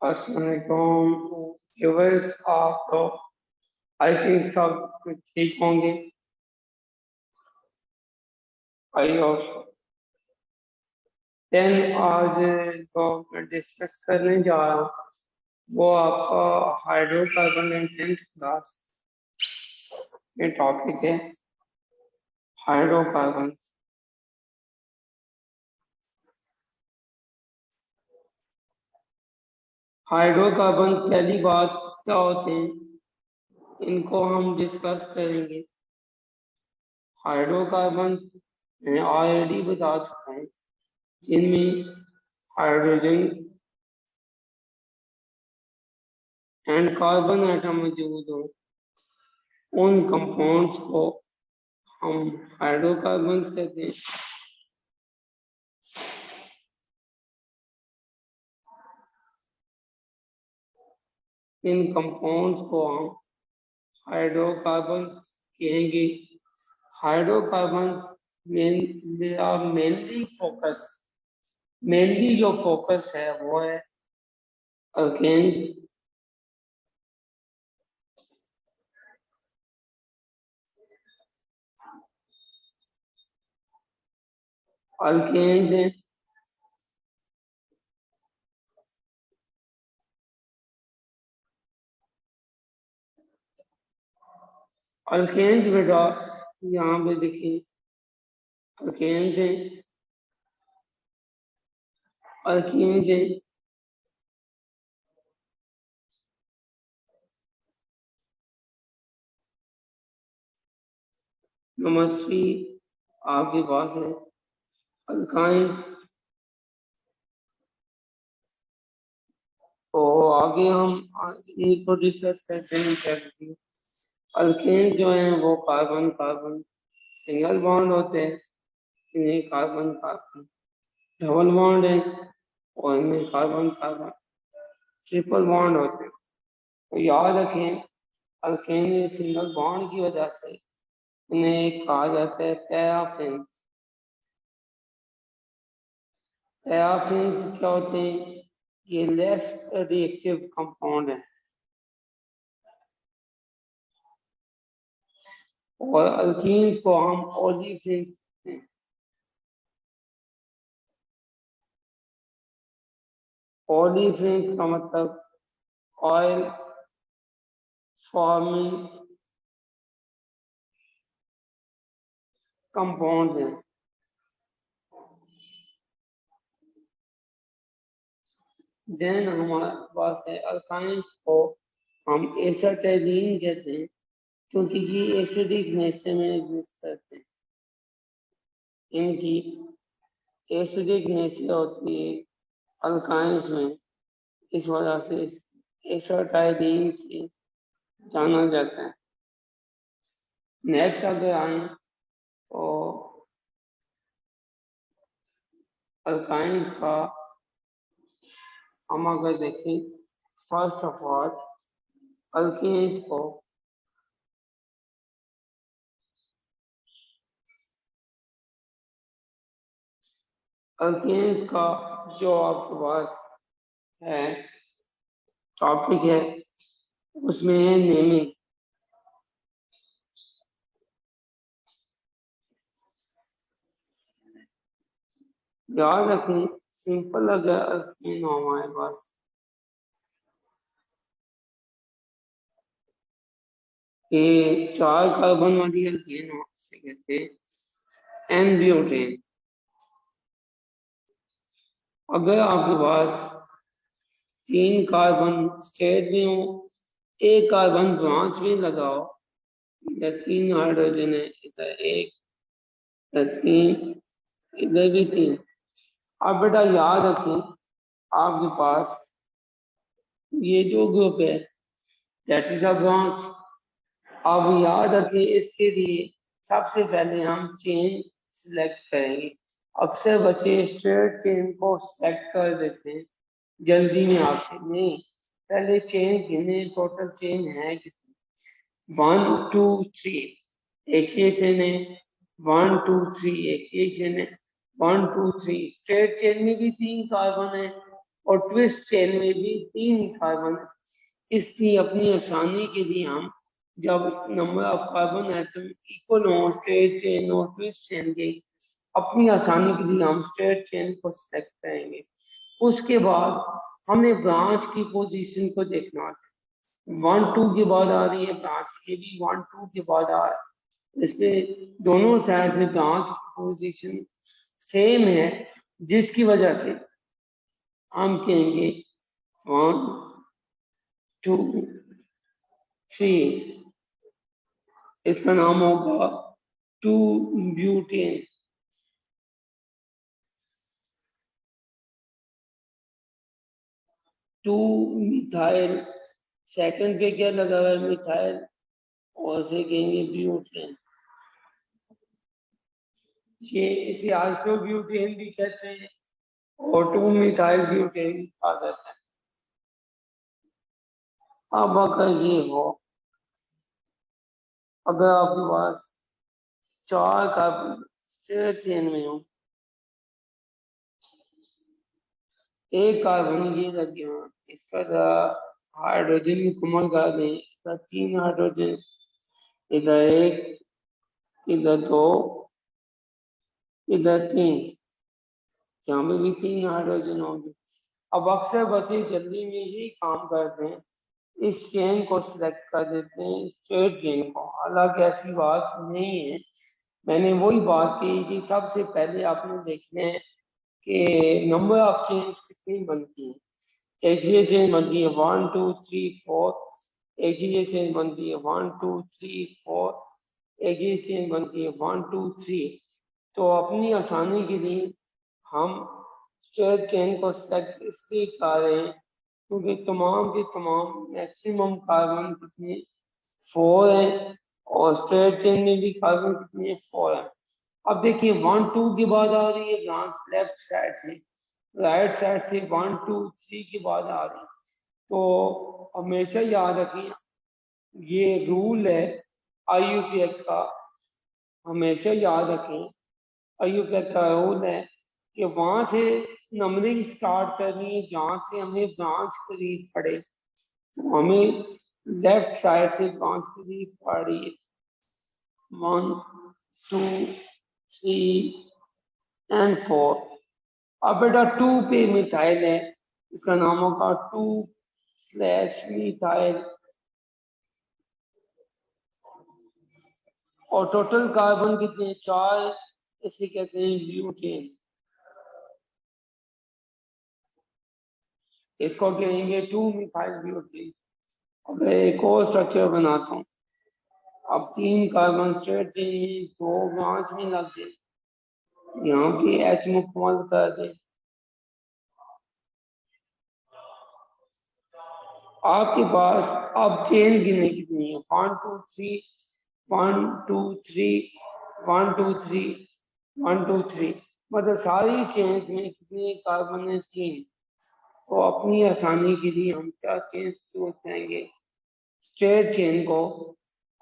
अस्सलामुअलैकुम व्यूअर्स, आप तो आई थिंक सब ठीक होंगे। आई होप देन आज जो मैं डिस्कस करने जा रहा हूँ वो आपका हाइड्रोकार्बन एंड टेंथ क्लास में टॉपिक है हाइड्रोकार्बन। हाइड्रोकार्बन पहली बात क्या होते हैं इनको हम डिस्कस करेंगे। हाइड्रोकार्बन मैं ऑलरेडी बता चुका हूँ जिनमें हाइड्रोजन एंड कार्बन एटम मौजूद हो उन कंपाउंड्स को हम हाइड्रोकार्बन्स कहते हैं। इन कंपाउंड्स को हम हाइड्रोकार्बन्स कहेंगे। हाइड्रोकार्बन्स मेनली जो फोकस है वो है अल्केन्स, अल्केन्स हैं। अल्केन्स बेटा यहाँ पे देखिए अल्केन्स हैं, अल्कीन्स हैं। नंबर 3 आपके पास है अल्काइंस। तो आगे हम इनको डिस्कस करते हैं क्या करते हैं। अल्केन जो है वो कार्बन कार्बन सिंगल बॉन्ड होते हैं, इन्हें कार्बन कार्बन डबल बॉन्ड है और इनमें कार्बन कार्बन ट्रिपल बॉन्ड होते हैं। तो याद रखें अल्केन में सिंगल बॉन्ड की वजह से इन्हें कहा जाता है पैराफिन्स। पैराफिन्स क्या होते हैं? ये लेस रिएक्टिव कंपाउंड है और अल्कीन्स को हम ओलिफिन्स कहते हैं। ओलिफिन्स का मतलब ऑयल फॉर्मिंग कंपाउंड है। देन हमारे पास है अल्काइंस को हम एसिटाइलिन कहते हैं क्योंकि ये एसिडिक नेचर में एग्जिस्ट करते हैं। इनकी एसिडिक नेचर होती है अल्काइंस में, इस वजह से एसिटाइलिन से जाना जाता है। नेक्स्ट अगर आए तो अल्काइंस का हम अगर देखें फर्स्ट ऑफ ऑल अल्केन्स को अल्केन्स का जो आपके पास है टॉपिक है उसमें है नेमिंग। याद रखें सिंपल अगर अल्कीन हो हमारे पास ये 4 कार्बन वाली अल्कीन हो इसे कहते हैं एन ब्यूटेन। अगर आपके पास 3 कार्बन स्टेट में हो, एक कार्बन ब्रांच में लगाओ, इधर 3 हाइड्रोजन है, इधर 1, इधर 3, इधर भी 3। अब बेटा याद रखें आपके पास ये जो ग्रुप है दैट इज अ ब्रांच। अब याद रखें इसके लिए सबसे पहले हम चेन सिलेक्ट करेंगे। अक्सर बच्चे स्ट्रेट चेन को सिलेक्ट कर देते हैं जल्दी में आके, नहीं पहले चेन गिने टोटल चेन है कितनी। 1 2 3 एक ही चेन है, 1 2 3 एक ही चेन है, 1 2 3 स्ट्रेट चेन में भी 3 कार्बन है और ट्विस्ट चेन में भी 3 कार्बन। इसकी अपनी आसानी के लिए हम जब number of carbon atom equal हो स्ट्रेट चेन और ट्विस्ट चेन के, अपनी आसानी के लिए हम स्ट्रेट चेन को सिलेक्ट करेंगे। उसके बाद हमें ब्रांच की पोजीशन को देखना है। 1 2 के बाद आ रही है ब्रांच, ये भी 1 2 के बाद आ रहा है, इसलिए दोनों साइड से ब्रांच की पोजीशन सेम है, जिसकी वजह से हम कहेंगे 1 2 3, इसका नाम होगा 2 ब्यूटेन। 2 मिथाइल, सेकंड पे क्या लगा हुआ है मिथाइल, और से कहेंगे ब्यूटेन। ये इसे आइसो ब्यूटेन भी कहते हैं और 2 मिथाइल ब्यूटेन भी कहा जाता है। अब अगर ये हो, अगर आपके पास 4 कार्बन स्ट्रेट चेन में हो, एक कार्बन ये लगे हो, इसका हाइड्रोजन मुकम्मल कर दें, इसका 3 हाइड्रोजन, इधर 1, इधर 2, इधर 3, यहाँ पे भी 3 हाइड्रोजन होंगे। अब अक्सर बसें जल्दी में यही काम करते हैं, इस चेन को सिलेक्ट कर देते हैं स्ट्रेट चेन को। हालांकि ऐसी बात नहीं है, मैंने वही बात की कि सबसे पहले आपने देखना है कि नंबर ऑफ चेन्स कितनी बनती हैं। एक ये चेन बनती है 1 2 3 4, एक ये चेन बनती है 1 2 3 4, एक ये चेन बनती है 1 2 3। तो अपनी आसानी के लिए हम स्ट्रेट चेन को सिलेक्ट इसलिए कर रहे हैं क्योंकि तमाम के तमाम मैक्सिमम कार्बन कितने 4 हैं, और स्ट्रेट चेन में भी कार्बन कितने 4 हैं। अब देखिए 1 2 के बाद आ रही है ब्रांच लेफ्ट साइड से, राइट साइड से 1 2 3 के बाद आ रही है। तो हमेशा याद रखें, ये रूल है IUPAC का, हमेशा याद रखें IUPAC का रूल है कि वहां से नंबरिंग स्टार्ट करनी है जहां से हमें ब्रांच करीब पड़े। तो हमें लेफ्ट साइड से ब्रांच करीब पड़ रही है 1 2 3 एंड 4। अब बेटा 2 पे मिथाइल है, इसका नाम होगा 2 स्लैश मिथाइल, और टोटल कार्बन कितने 4, इसे कहते हैं ब्यूटेन। इसको कहेंगे 2 मिथाइल ब्यूटेन। अब एक और स्ट्रक्चर बनाता हूँ। अब 3 कार्बन स्ट्रेट चाहिए, 2 ब्रांच में लग जाए, यहाँ पे H मुकम्मल कर दे। आपके पास अब चेन गिने कितनी है 1 2 3 1 2 3 1 2 3 1 2 3, मतलब सारी चेन में कितने कार्बन है 3। तो अपनी आसानी के लिए हम क्या चेन चूज करेंगे स्ट्रेट चेन को।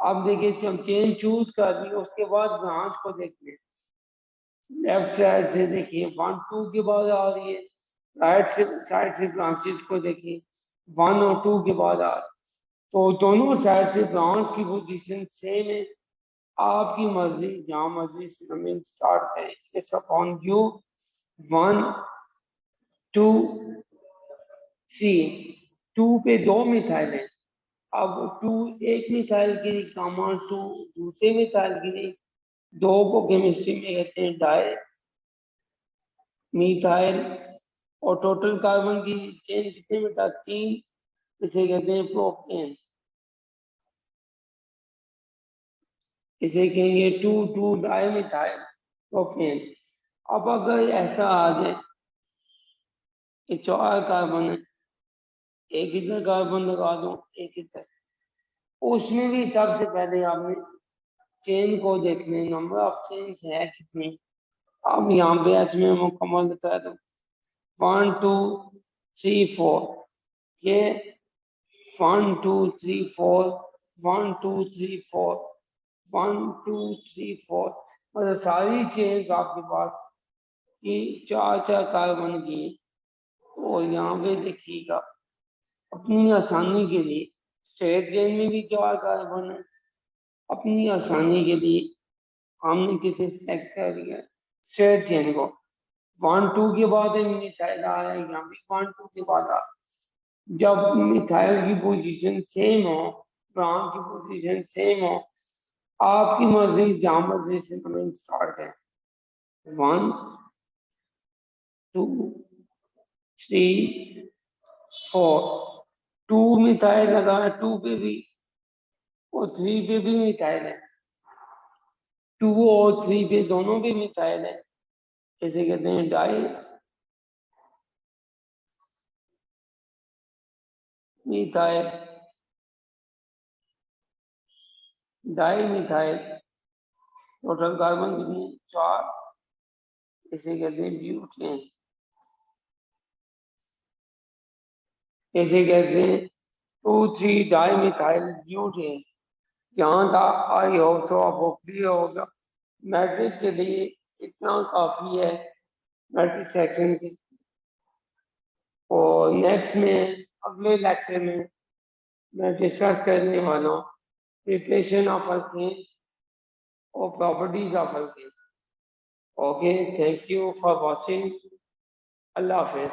अब देखिए जब चेन चूज कर ली उसके बाद ब्रांच को देखिए, लेफ्ट साइड से देखिए 1 2 के बाद आ रही है, राइट से साइड से ब्रांचेस को देखिए 1 और 2 के बाद आ रही है। तो दोनों साइड से ब्रांच की पोजीशन सेम है, आपकी मर्जी जहां मर्जी से नंबरिंग स्टार्ट करें, इट्स अपॉन यू। 1 2 3, 2 पे 2 मिथाइल है, अब 2 एक मिथाइल गिरी कामा 2 दूसरे मिथाइल गिरी, 2 को केमिस्ट्री में कहते हैं डाई मिथाइल, और टोटल कार्बन की चेन कितने बेटा 3, इसे कहते हैं प्रोपेन। इसे कहेंगे 2 2 डाई मिथाइल प्रोपेन। अब अगर ऐसा आ जाए ये 4 कार्बन है, एक इधर कार्बन लगा दो एक इधर, उसमें भी सबसे पहले आपने चेन को देखने नंबर ऑफ चेन्स है कितनी। अब यहाँ पे एच में मुकम्मल कर दो 1 2 3 4, ये 1 2 3 4 1 2 3 4 1 2 3 4, मतलब सारी चेन आपके पास की 4 4 कार्बन की। और यहाँ पे देखिएगा अपनी आसानी के लिए स्ट्रेट चेन में भी 4 कार्बन है। अपनी आसानी के लिए हमने किसे सेलेक्ट कर लिया स्ट्रेट चेन को। 1 2 के बाद मिथाइल आया, यहाँ भी 1 2 के बाद आ। जब मिथाइल की पोजीशन सेम हो, ब्रांच की पोजीशन सेम हो, आपकी मर्जी जहां मर्जी से नंबरिंग स्टार्ट है। 1 2 3 4 2 मिथाइल लगा है, 2 पे भी और 3 पे भी मिथाइल है। 2 और 3 पे दोनों पे मिथाइल है। इसे कहते हैं di methyl, di methyl. Total carbon कितने 4। इसे कहते हैं ब्यूटेन। इसे कहते हैं 2 3 डाई मिथाइल ब्यूटेन। यहाँ था, आई होप सो आपको क्लियर होगा। मैट्रिक के लिए इतना काफी है, मैट्रिक सेक्शन के। और नेक्स्ट में अगले लेक्चर में मैं डिस्कस करने वाला हूँ प्रिपरेशन ऑफ अल्केन और properties of alkane. Okay, thank you for watching. Allah Hafiz.